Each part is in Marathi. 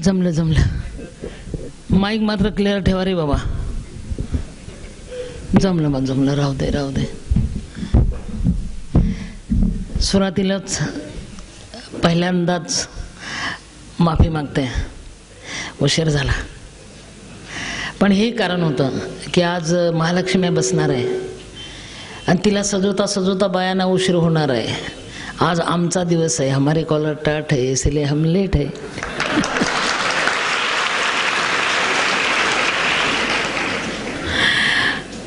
जमलं जमलं. माईक मात्र क्लिअर ठेवा रे बाबा. जमलं मग जमलं, राहू दे राहू दे. सुरुवातीलाच पहिल्यांदाच माफी मागते, उशीर झाला. पण हे कारण होतं की आज महालक्ष्मी बसणार आहे आणि तिला सजवता सजवता बायांना उशीर होणार आहे. आज आमचा दिवस आहे, हमारे कॉलर टाट है इसलिए हम लेट है.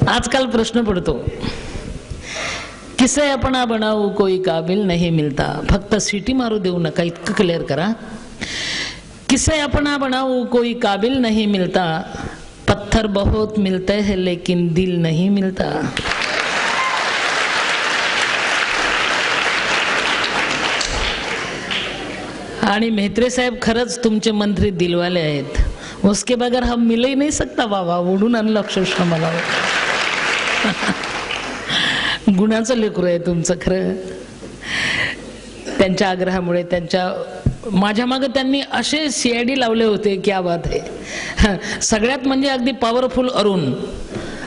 आजकाल प्रश्न पडतो, किसे अपना बनाऊ कोई काबिल नहीं मिलता. फक्त सिटी मारू देऊ नका, इतकं क्लिअर करा. किसे अपना बनाऊ कोई काबिल नहीं मिलता. पत्थर बहुत मिलते हैं लेकिन दिल नहीं मिलता. आणि मेहत्रे साहेब खरंच तुमचे मंत्री दिलवाले आहेत. उसके बगैर हम मिल ही नहीं सकता बाबा. ओढून आणलं अक्षरशः मला. गुणाचं लेकरू आहे तुमचं खरं. त्यांच्या आग्रहामुळे, त्यांच्या माझ्या मागे त्यांनी असे CID लावले होते, क्या बात आहे. सगळ्यात म्हणजे अगदी पॉवरफुल अरुण,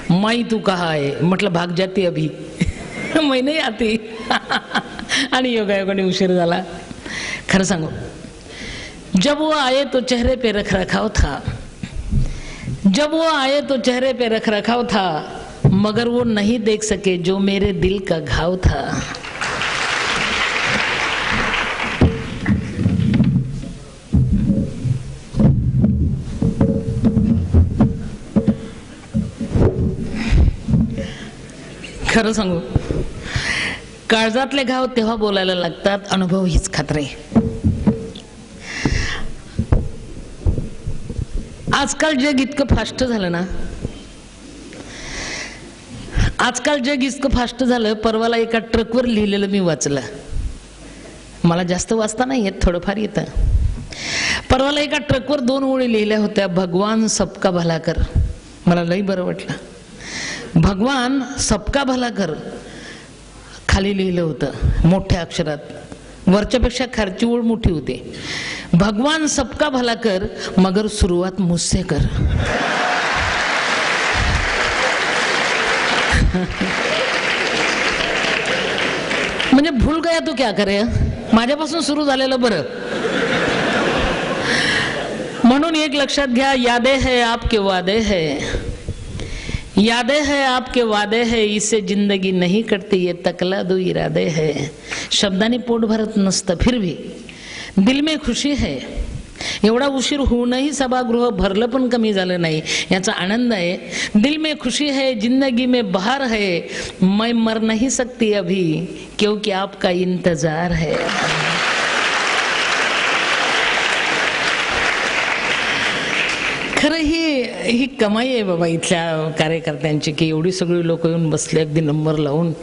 माई तू कहा आहे म्हटलं, भाग जाती अभी. मैं नहीं आती. आणि योगायोगाने उशीर झाला. खरं सांगू, जब वो आए तो चेहरे पे रख रखाव था. जब वो आए तो चेहरे पे रख रखाव था, मगर वो नहीं देख सके जो मेरे दिल का घाव था. खरं सांगू, काळजातले घाव तेव्हा बोलायला लागतात, अनुभव हीच खात्री. आजकाल जग इतकं फास्ट झालं ना, आजकाल जग इतकं फास्ट झालं. परवाला एका ट्रकवर लिहिलेलं मी वाचलं. मला जास्त वाचता नाही येत, थोडंफार येतं. परवाला एका ट्रकवर 2 ओळी लिहिल्या होत्या, भगवान सबका भला कर. मला लई बरं वाटलं. भगवान सबका भला कर खाली लिहिलं होतं मोठ्या अक्षरात. वरच्यापेक्षा खालची ओळ मोठी होती. भगवान सबका भला कर मगर सुरुवात मुझसे कर. म्हणजे भूल गया तो क्या करे. माझ्यापासून सुरू झालेलं बरं. म्हणून एक लक्षात घ्या, यादे है आपके वादे है, यादे है आपके वादे है, इससे जिंदगी नहीं कटती, ये तकला दो इरादे है. शब्दांनी पोट भरत नसतं, फिर भी दिल में खुशी है. एवढा उशीर होऊनही सभागृह भरलं पण कमी झालं नाही, याचा आनंद आहे. दिल में खुशी है, जिंदगी में बहार है, मैं मर नहीं सकती अभी क्योंकि आपका इंतजार है. खरं ही कमाई आहे बाबा इथल्या कार्यकर्त्यांची, की एवढी सगळी लोक येऊन बसले, अगदी नंबर लावून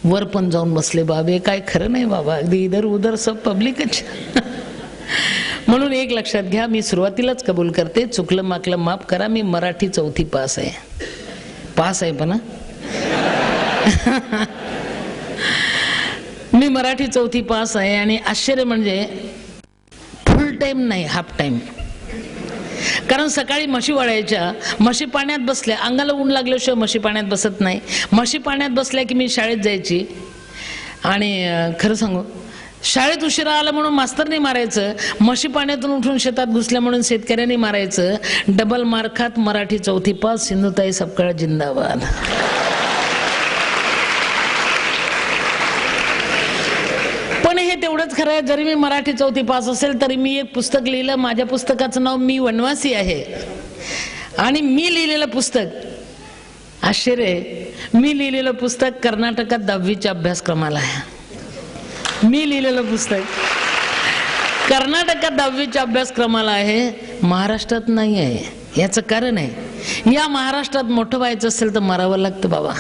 वर पण जाऊन बसले. बाबे काय खरं नाही बाबा, अगदी इधर उधर सब पब्लिकच. म्हणून एक लक्षात घ्या, मी सुरुवातीलाच कबूल करते, चुकलं माकलं माफ करा. मी मराठी 4थी पास आहे. पास आहे पण मी मराठी 4थी पास आहे. आणि आश्चर्य म्हणजे फुल टाइम नाही, हाफ टाइम. कारण सकाळी म्हशी वळायच्या, म्हशी पाण्यात बसल्या, अंगाला ऊन लागल्याशिवाय म्हशी पाण्यात बसत नाही. म्हशी पाण्यात बसल्या की मी शाळेत जायची. आणि खरं सांगू, शाळेत उशिरा आला म्हणून मास्तरने मारायचं, म्हशी पाण्यातून उठून शेतात घुसल्या म्हणून शेतकऱ्यांनी मारायचं. डबल मार खात मराठी 4थी पास, सिंधुताई सपकाळ जिंदाबाद. पण हे तेवढंच खरं आहे, जरी मी मराठी 4थी पास असेल तरी मी एक पुस्तक लिहिलं. माझ्या पुस्तकाचं नाव मी वनवासी आहे. आणि मी लिहिलेलं पुस्तक, आश्चर्य, मी लिहिलेलं पुस्तक कर्नाटकात 10वीच्या अभ्यासक्रमाला आहे. मी लिहिलेलं पुस्तक कर्नाटकात 10वीच्या अभ्यासक्रमाला आहे, महाराष्ट्रात नाही आहे. याचं कारण आहे, या महाराष्ट्रात मोठं व्हायचं असेल तर मरावं लागतं बाबा.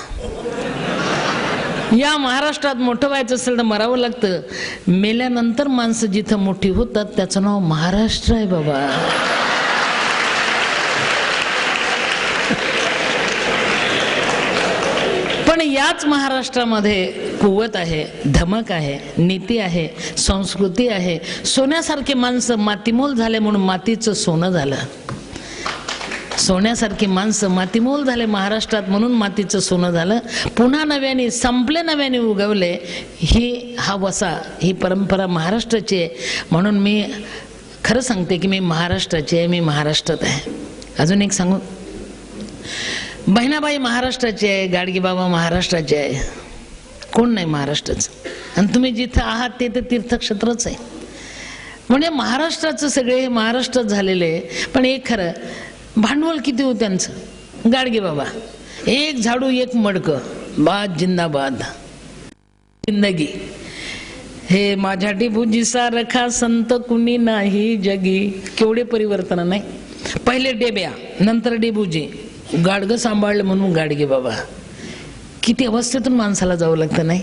या महाराष्ट्रात मोठं व्हायचं असेल तर मरावं लागतं. मेल्यानंतर माणसं जिथं मोठी होतात त्याचं नाव महाराष्ट्र आहे बाबा. पण याच महाराष्ट्रामध्ये कुवत आहे, धमक आहे, नीती आहे, संस्कृती आहे. सोन्यासारखे माणसं मातीमोल झाले म्हणून मातीचं सोनं झालं. सोन्यासारखी माणसं मातीमोल झाले महाराष्ट्रात म्हणून मातीचं सोनं झालं. पुन्हा नव्याने संपले, नव्याने उगवले. हा वसा, ही परंपरा महाराष्ट्राची आहे. म्हणून मी खरं सांगते की मी महाराष्ट्राची आहे, मी महाराष्ट्रात आहे. अजून एक सांगू, बहिणाबाई महाराष्ट्राची आहे, गाडगेबाबा महाराष्ट्राचे आहे, कोण नाही महाराष्ट्राचं. आणि तुम्ही जिथं आहात ते तर तीर्थक्षेत्रच आहे. म्हणजे महाराष्ट्राचं सगळे हे महाराष्ट्रात झालेले आहे. पण एक खरं, भांडवल किती होतं त्यांचं. गाडगेबाबा एक झाडू एक मडकं, बाद जिंदाबाद जिंदगी. हे माझ्या टिबूजी सारखा संत कुणी नाही जगी. केवढे परिवर्तन नाही. पहिले डेब्या, नंतर डेबूजी, गाडगं सांभाळलं म्हणून गाडगेबाबा. किती अवस्थेतून माणसाला जावं लागतं नाही.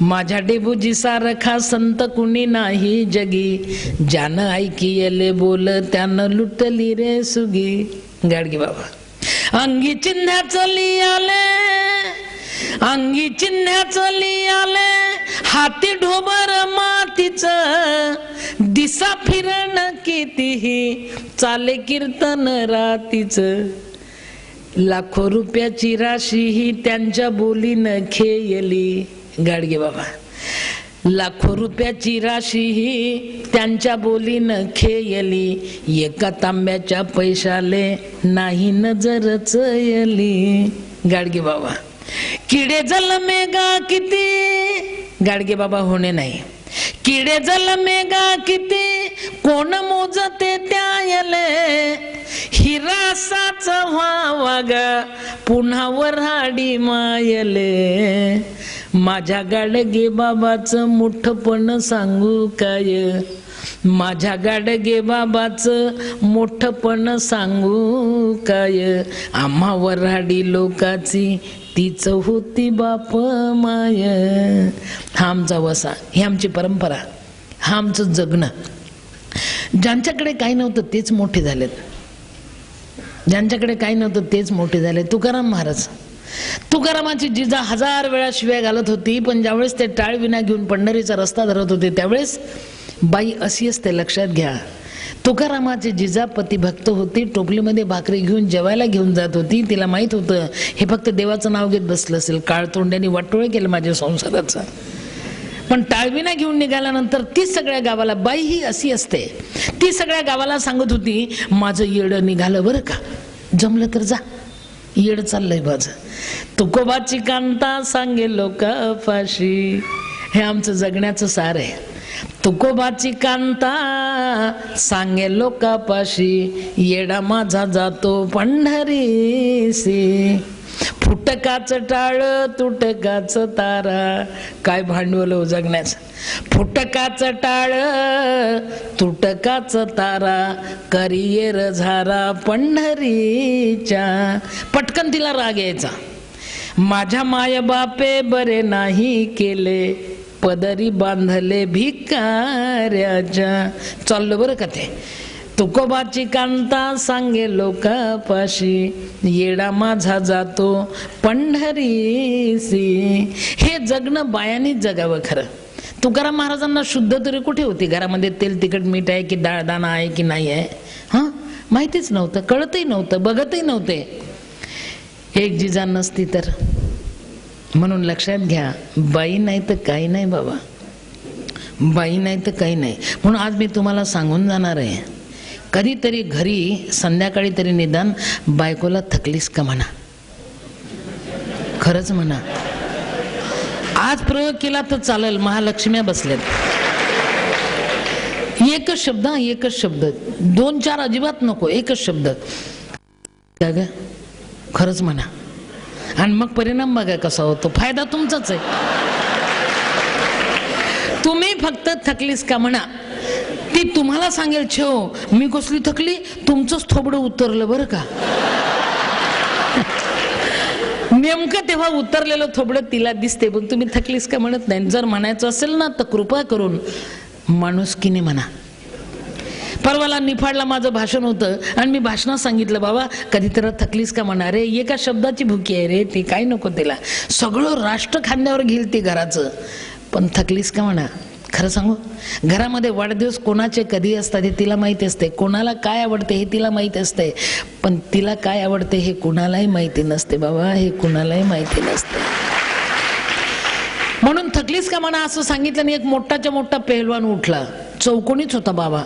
माझ्या डेबूजी सारखा संत कुणी नाही जगी, ज्यानं ऐकियले बोल त्यानं लुटली रे सुगी. गाडगेबाबा अंगी चिन्ह्याचं लियाले, अंगी चिन्ह्याचं लियाले, हाती ढोबर मातीचं, दिसा फिरण कितीही चाले कीर्तन रातीचं. लाखो रुपयाची राशी ही त्यांच्या बोलीनं खेयली. गाडगेबाबा लाखो रुपयाची राशी ही त्यांच्या बोलीनं खेयली, एका तांब्याच्या पैशाले नाही नजर चयली. गाडगेबाबा किडे जलमेगा किती, गाडगेबाबा होणे नाही. किडे जलमेगा किती, कोण मोजते त्यायले, हिरासाच व्हावा गा पुन्हा वऱ्हाडी मायले. माझ्या गाडगे बाबाचं मोठपण सांगू काय, माझ्या गाडगे बाबाचं मोठपण सांगू काय, आम्हा वऱ्हाडी लोकाची तीच होती बाप माय. हा आमचा वसा, ही आमची परंपरा, हा आमचं जगणं. ज्यांच्याकडे काही नव्हतं तेच मोठे झालेत, ज्यांच्याकडे काही नव्हतं तेच मोठे झाले. तुकाराम महाराज, तुकारामाची जिजा 1000 वेळा शिव्या घालत होती, पण ज्यावेळेस ते टाळविना घेऊन पंढरीचा रस्ता धरत होते त्यावेळेस बाई अशी असते, लक्षात घ्या. तुकारामाची जिजा पतिभक्त होती, टोपलीमध्ये भाकरी घेऊन जेवायला घेऊन जात होती. तिला माहित होतं हे फक्त देवाचं नाव घेत बसलं असेल, काळतोंड्याने वाटोळे केलं माझ्या संसाराचं. पण टाळविना घेऊन निघाल्यानंतर ती सगळ्या गावाला, बाई ही अशी असते, ती सगळ्या गावाला सांगत होती माझं येडं निघालं बरं का, जमलं तर जा, येड चाललंय माझं. तुकोबाची कांता सांगे लोकापाशी. हे आमचं जगण्याचं सार आहे. तुकोबाची कांता सांगे लोकापाशी, येडा माझा जातो पंढरीसी. फुटकाचं टाळ तुटकाचं तारा, काय भांडवल हो जगण्याचं. फुटकाचं टाळ तुटकाचं तारा, करियर झारा पंढरीच्या. पटकन तिला राग यायचा, माझ्या माय बापे बरे नाही केले, पदरी बांधले भिकाऱ्याच्या. चाललं बरं का ते. तुकोबाची कांता सांगे लोकापाशी, येडा माझा जातो पंढरीसी. हे जगणं बायानीच जगावं खरं. तुकाराम महाराजांना शुद्ध तरी कुठे होती, घरामध्ये तेल तिखट मीठ आहे की डाळ दाणा आहे की नाही आहे, हां माहितीच नव्हतं, कळतही नव्हतं, बघतही नव्हते. एक जिजा नसती तर. म्हणून लक्षात घ्या, बाई नाही तर काही नाही बाबा, बाई नाही तर काही नाही. म्हणून आज मी तुम्हाला सांगून जाणार आहे, कधीतरी घरी संध्याकाळी तरी निदान बायकोला थकलीस का म्हणा, खरंच म्हणा. आज प्रयोग केला तर चालेल, महालक्ष्म्या बसल्यात. एकच शब्द, एकच शब्द, 2-4 अजिबात नको, एकच शब्द, का ग खरंच म्हणा. आणि मग परिणाम बघा कसा होतो. फायदा तुमचाच आहे. तुम्ही फक्त थकलीस का म्हणा, ती तुम्हाला सांगेल छो मी कसली थकली, तुमचंच थोबडं उतरलं बरं का. नेमकं तेव्हा उतरलेलं थोबडं तिला दिसते, पण तुम्ही थकलीस का म्हणत नाही. जर म्हणायचं असेल ना तर कृपा करून माणुसकीने म्हणा. परवाला निफाडला माझं भाषण होतं आणि मी भाषणात सांगितलं, बाबा कधी तर थकलीस का म्हणा रे, एका शब्दाची भुकी आहे रे ती, काय नको तिला, सगळं राष्ट्र खांद्यावर घेईल ती घराचं, पण थकलीस का म्हणा. खरं सांगू, घरामध्ये वाढदिवस कोणाचे कधी असतात हे तिला माहिती असते, कोणाला काय आवडते हे तिला माहिती असते, पण तिला काय आवडते हे कुणालाही माहिती नसते बाबा, हे कुणालाही माहिती नसते. म्हणून थकलीस का म्हणा असं सांगितलं आणि एक मोठाच्या मोठा पेहलवान उठला, चौकोनीच होता बाबा.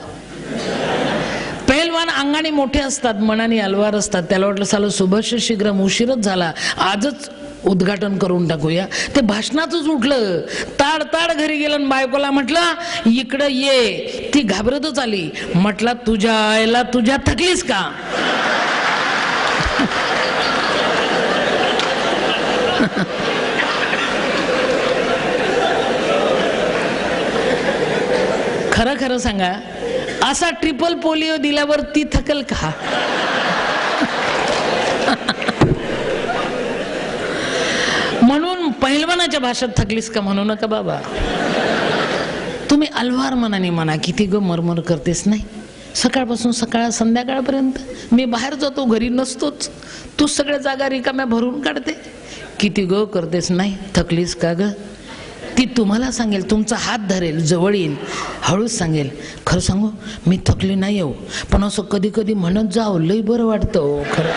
पेहलवान अंगाने मोठे असतात, मनाने अलवार असतात. त्याला वाटलं साला शुभस्य शीघ्रम, उशीरच झाला, आजच उद्घाटन करून टाकूया. ते भाषणातच उठलं, ताड ताड घरी गेलं आणि बायकोला म्हटलं इकडं ये. ती घाबरतच आली. म्हटलं तुझ्या आईला तुझ्या थकलीस का. खरं खरं सांगा, असा ट्रिपल पोलिओ दिल्यावर ती थकल का. म्हणून पहिलवानाच्या भाषेत थकलीस का म्हणू नका बाबा. तुम्ही अलवार मनाने म्हणा, किती ग मरमर करतेस, नाही सकाळपासून संध्याकाळपर्यंत मी बाहेर जातो, घरी नसतोच, तू सगळ्या जागा रिकाम्या भरून काढते, किती ग करतेस, नाही थकलीस का ग. ती तुम्हाला सांगेल, तुमचा हात धरेल, जवळ येईल, हळूच सांगेल, खरं सांगू मी थकली नाही हो, पण असं कधी कधी म्हणत जाव, लई बरं वाटतं हो खरं.